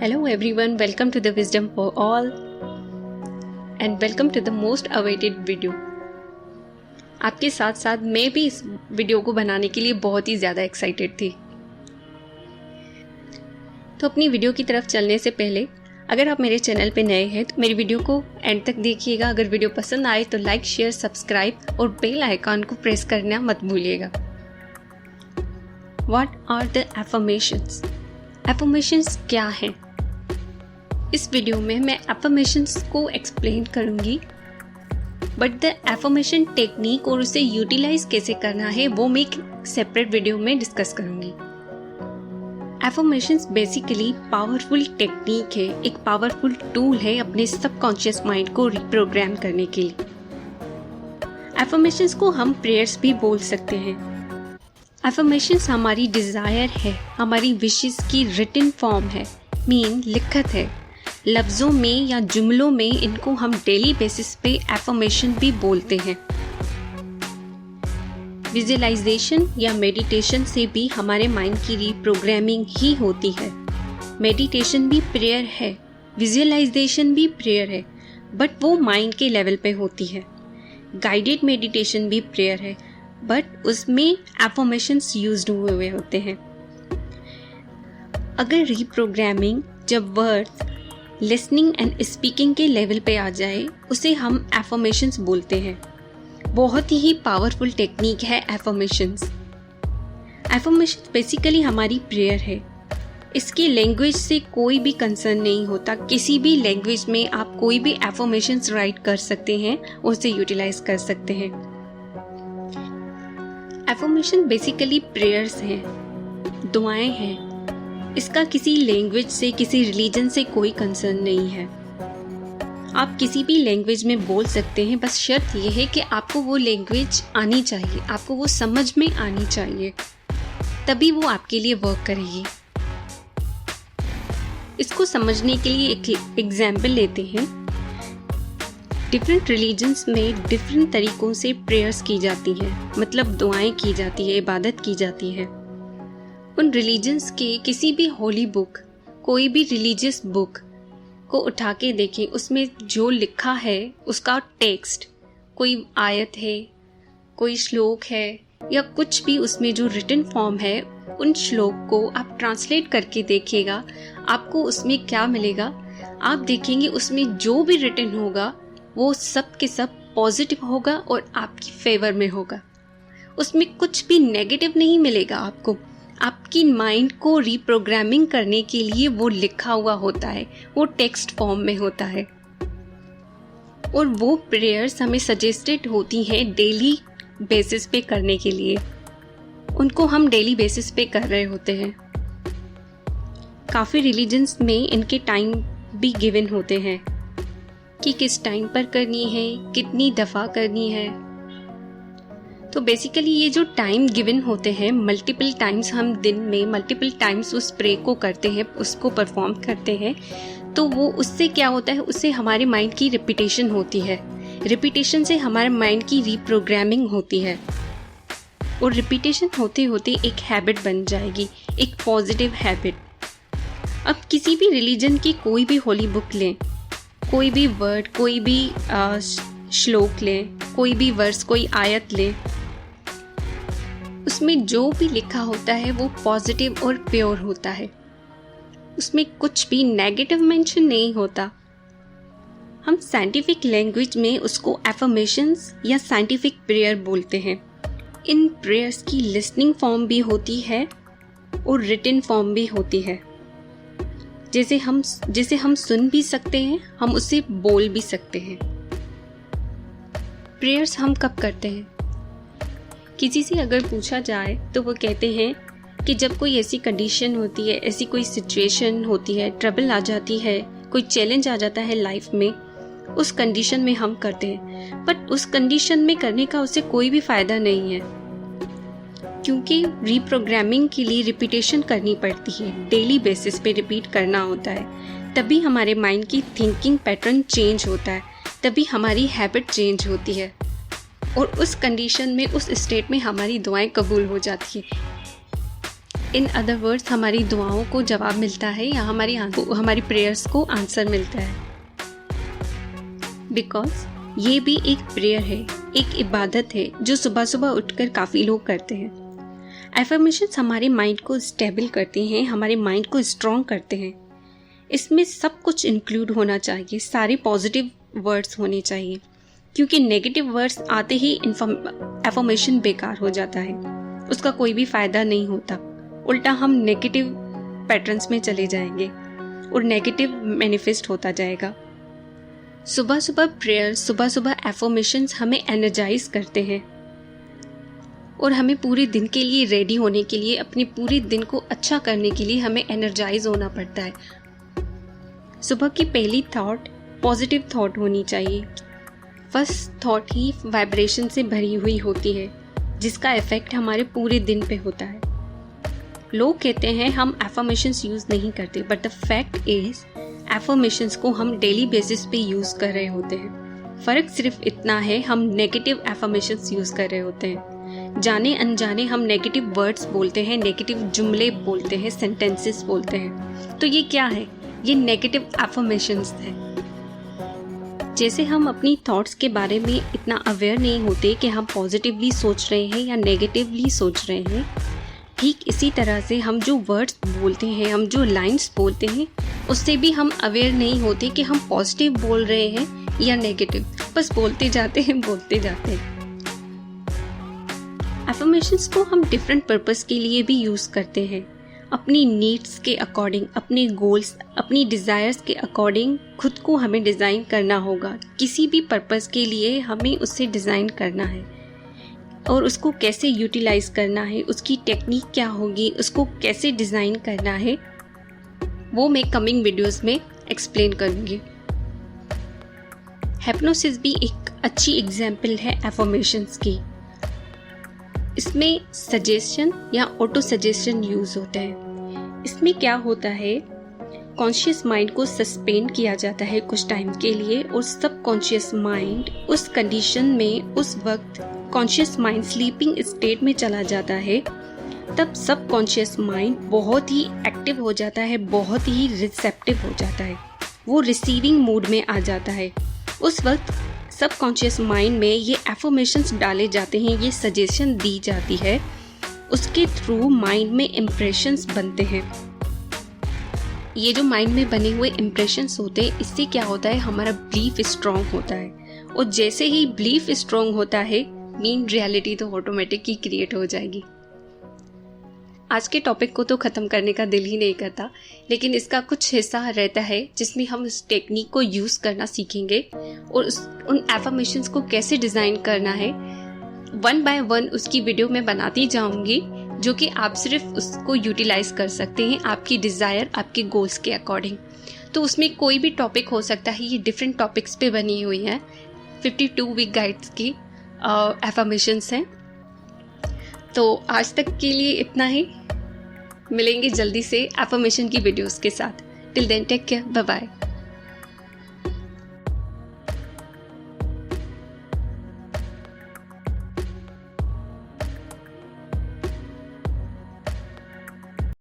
Hello everyone, welcome to the Wisdom for All and welcome to the most awaited video। आपके साथ साथ मैं भी इस वीडियो को बनाने के लिए बहुत ही ज़्यादा एक्साइटेड थी। तो अपनी वीडियो की तरफ चलने से पहले अगर आप मेरे चैनल पे नए हैं तो मेरी वीडियो को एंड तक देखिएगा। अगर वीडियो पसंद आए तो लाइक, शेयर, सब्सक्राइब और बेल आइकॉन को प्रेस करना मत भूलिएगा। What are the affirmations? Affirmations क्या हैं? इस वीडियो में मैं affirmations को एक्सप्लेन करूंगी, बट द affirmation टेक्निक और उसे यूटिलाइज कैसे करना है वो मैं एक सेपरेट वीडियो में डिस्कस करूंगी। Affirmations बेसिकली पावरफुल टेक्निक है, एक पावरफुल टूल है अपने सबकॉन्शियस माइंड को रिप्रोग्राम करने के लिए। Affirmations को हम प्रेयर्स भी बोल सकते हैं। Affirmations हमारी डिज़ायर है, हमारी विशेस की रिटन फॉर्म है, मीन लिखत है। लफ्ज़ों में या जुमलों में इनको हम डेली बेसिस पे एफर्मेशन भी बोलते हैं। विजुअलाइजेशन या मेडिटेशन से भी हमारे माइंड की रीप्रोग्रामिंग ही होती है। मेडिटेशन भी प्रेयर है, विजुअलाइजेशन भी प्रेयर है, बट वो माइंड के लेवल पे होती है। गाइडेड मेडिटेशन भी प्रेयर है, बट उसमें एफर्मेशंस यूज्ड हुए होते हैं। अगर रीप्रोग्रामिंग जब वर्ड्स लिसनिंग एंड स्पीकिंग के लेवल पे आ जाए उसे हम एफर्मेशंस बोलते हैं। बहुत ही पावरफुल टेक्निक है एफर्मेशंस। एफर्मेशंस बेसिकली हमारी प्रेयर है। इसकी लैंग्वेज से कोई भी कंसर्न नहीं होता। किसी भी लैंग्वेज में आप कोई भी एफर्मेशंस राइट कर सकते हैं और उसे यूटिलाइज कर सकते हैं। एफर्मेशन बेसिकली प्रेयर्स हैं, दुआएं हैं। इसका किसी लैंग्वेज से, किसी रिलीजन से कोई कंसर्न नहीं है। आप किसी भी लैंग्वेज में बोल सकते हैं, बस शर्त यह है कि आपको वो लैंग्वेज आनी चाहिए, आपको वो समझ में आनी चाहिए, तभी वो आपके लिए वर्क करेगी। इसको समझने के लिए एक एग्जाम्पल लेते हैं। डिफरेंट रिलीजन्स में डिफरेंट तरीकों से प्रेयर्स की जाती हैं, मतलब दुआएं की जाती है, इबादत की जाती है। उन रिलीजन्स के किसी भी होली बुक, कोई भी रिलीजियस बुक को उठा के देखें, उसमें जो लिखा है उसका टेक्स्ट, कोई आयत है, कोई श्लोक है या कुछ भी उसमें जो रिटन फॉर्म है, उन श्लोक को आप ट्रांसलेट करके देखिएगा, आपको उसमें क्या मिलेगा। आप देखेंगे उसमें जो भी रिटन होगा वो सब के सब पॉजिटिव होगा और आपकी फेवर में होगा। उसमें कुछ भी नेगेटिव नहीं मिलेगा आपको। आपकी माइंड को रीप्रोग्रामिंग करने के लिए वो लिखा हुआ होता है, वो टेक्स्ट फॉर्म में होता है। और वो प्रेयर्स हमें सजेस्टेड होती हैं डेली बेसिस पे करने के लिए। उनको हम डेली बेसिस पे कर रहे होते हैं। काफ़ी रिलीजन्स में इनके टाइम भी गिवन होते हैं कि किस टाइम पर करनी है, कितनी दफ़ा करनी है। तो बेसिकली ये जो टाइम गिवन होते हैं, मल्टीपल टाइम्स हम दिन में मल्टीपल टाइम्स उस प्रे को करते हैं, उसको परफॉर्म करते हैं, तो वो उससे क्या होता है, उससे हमारे माइंड की रिपीटेशन होती है। रिपीटेशन से हमारे माइंड की रीप्रोग्रामिंग होती है और रिपीटेशन होते होते एक हैबिट बन जाएगी, एक पॉजिटिव हैबिट। अब किसी भी रिलीजन की कोई भी होली बुक लें, कोई भी वर्ड, कोई भी श्लोक लें, कोई भी वर्स, कोई आयत लें, उसमें जो भी लिखा होता है वो पॉजिटिव और प्योर होता है। उसमें कुछ भी नेगेटिव मेंशन नहीं होता। हम साइंटिफिक लैंग्वेज में उसको एफर्मेशंस या साइंटिफिक प्रेयर बोलते हैं। इन प्रेयर्स की लिसनिंग फॉर्म भी होती है और रिटन फॉर्म भी होती है। जैसे हम सुन भी सकते हैं, हम उसे बोल भी सकते हैं। प्रेयर्स हम कब करते हैं? किसी से अगर पूछा जाए तो वो कहते हैं कि जब कोई ऐसी कंडीशन होती है, ऐसी कोई सिचुएशन होती है, ट्रबल आ जाती है, कोई चैलेंज आ जाता है लाइफ में, उस कंडीशन में हम करते हैं। बट उस कंडीशन में करने का उससे कोई भी फायदा नहीं है, क्योंकि रीप्रोग्रामिंग के लिए रिपीटेशन करनी पड़ती है, डेली बेसिस पे रिपीट करना होता है। तभी हमारे माइंड की थिंकिंग पैटर्न चेंज होता है, तभी हमारी हैबिट चेंज होती है और उस कंडीशन में, उस स्टेट में हमारी दुआएं कबूल हो जाती है। इन अदर वर्ड्स हमारी दुआओं को जवाब मिलता है या हमारी प्रेयर्स को आंसर मिलता है। बिकॉज ये भी एक प्रेयर है, एक इबादत है जो सुबह सुबह उठकर काफ़ी लोग करते हैं। एफर्मेशंस हमारे माइंड को स्टेबल करते हैं, हमारे माइंड को स्ट्रॉन्ग करते हैं। इसमें सब कुछ इंक्लूड होना चाहिए, सारे पॉजिटिव वर्ड्स होने चाहिए, क्योंकि नेगेटिव वर्ड्स आते ही एफर्मेशन बेकार हो जाता है, उसका कोई भी फायदा नहीं होता। उल्टा हम नेगेटिव पैटर्न्स में चले जाएंगे और नेगेटिव मैनिफेस्ट होता जाएगा। सुबह सुबह प्रेयर, सुबह सुबह एफर्मेशंस हमें एनर्जाइज करते हैं और हमें पूरे दिन के लिए रेडी होने के लिए, अपने पूरे दिन को अच्छा करने के लिए हमें एनर्जाइज होना पड़ता है। सुबह की पहली थॉट पॉजिटिव थॉट होनी चाहिए। फर्स्ट थॉट ही वाइब्रेशन से भरी हुई होती है, जिसका इफेक्ट हमारे पूरे दिन पे होता है। लोग कहते हैं हम एफर्मेशंस यूज़ नहीं करते, but the fact is affirmations को हम डेली बेसिस पे यूज़ कर रहे होते हैं। फ़र्क सिर्फ इतना है, हम नेगेटिव एफर्मेशंस यूज़ कर रहे होते हैं। जाने अनजाने हम नेगेटिव वर्ड्स बोलते हैं, नेगेटिव जुमले बोलते हैं, सेंटेंसेस बोलते हैं। तो ये क्या है? ये नेगेटिव एफर्मेशंस है। जैसे हम अपनी थॉट्स के बारे में इतना अवेयर नहीं होते कि हम पॉजिटिवली सोच रहे हैं या नेगेटिवली सोच रहे हैं, ठीक इसी तरह से हम जो वर्ड्स बोलते हैं, हम जो लाइन्स बोलते हैं, उससे भी हम अवेयर नहीं होते कि हम पॉजिटिव बोल रहे हैं या नेगेटिव, बस बोलते जाते हैं। एफर्मेशंस को हम डिफरेंट पर्पस के लिए भी यूज़ करते हैं। अपनी नीड्स के अकॉर्डिंग, अपने गोल्स, अपनी डिज़ायर्स के अकॉर्डिंग खुद को हमें डिज़ाइन करना होगा। किसी भी पर्पस के लिए हमें उससे डिज़ाइन करना है और उसको कैसे यूटिलाइज करना है, उसकी टेक्निक क्या होगी, उसको कैसे डिज़ाइन करना है, वो मैं कमिंग वीडियोस में एक्सप्लेन करूँगी। हिप्नोसिस भी एक अच्छी एग्जाम्पल है एफर्मेशंस की। इसमें सजेशन या ऑटो सजेशन यूज़ होता है। इसमें क्या होता है, कॉन्शियस माइंड को सस्पेंड किया जाता है कुछ टाइम के लिए और सब कॉन्शियस माइंड उस कंडीशन में, उस वक्त कॉन्शियस माइंड स्लीपिंग स्टेट में चला जाता है। तब सब कॉन्शियस माइंड बहुत ही एक्टिव हो जाता है, बहुत ही रिसेप्टिव हो जाता है, वो रिसीविंग मोड में आ जाता है। उस वक्त सब कॉन्शियस माइंड में ये एफर्मेशंस डाले जाते हैं, ये सजेशन दी जाती है, उसके थ्रू माइंड में इम्प्रेशंस बनते हैं। ये जो माइंड में बने हुए इम्प्रेशंस होते हैं, इससे क्या होता है, हमारा बिलीफ स्ट्रॉन्ग होता है और जैसे ही बिलीफ स्ट्रॉन्ग होता है, मीन रियलिटी तो ऑटोमेटिक ही क्रिएट हो जाएगी। आज के टॉपिक को तो ख़त्म करने का दिल ही नहीं करता, लेकिन इसका कुछ हिस्सा रहता है जिसमें हम उस टेक्निक को यूज़ करना सीखेंगे और उन एफर्मेशंस को कैसे डिज़ाइन करना है, वन बाय वन उसकी वीडियो मैं बनाती जाऊंगी, जो कि आप सिर्फ उसको यूटिलाइज कर सकते हैं आपकी डिज़ायर, आपके गोल्स के अकॉर्डिंग। तो उसमें कोई भी टॉपिक हो सकता है, ये डिफरेंट टॉपिक्स पे बनी हुई हैं। 52 वीक गाइड्स की एफर्मेशंस हैं। तो आज तक के लिए इतना ही, मिलेंगे जल्दी से एफर्मेशन की वीडियोस के साथ। Till then take care, bye bye.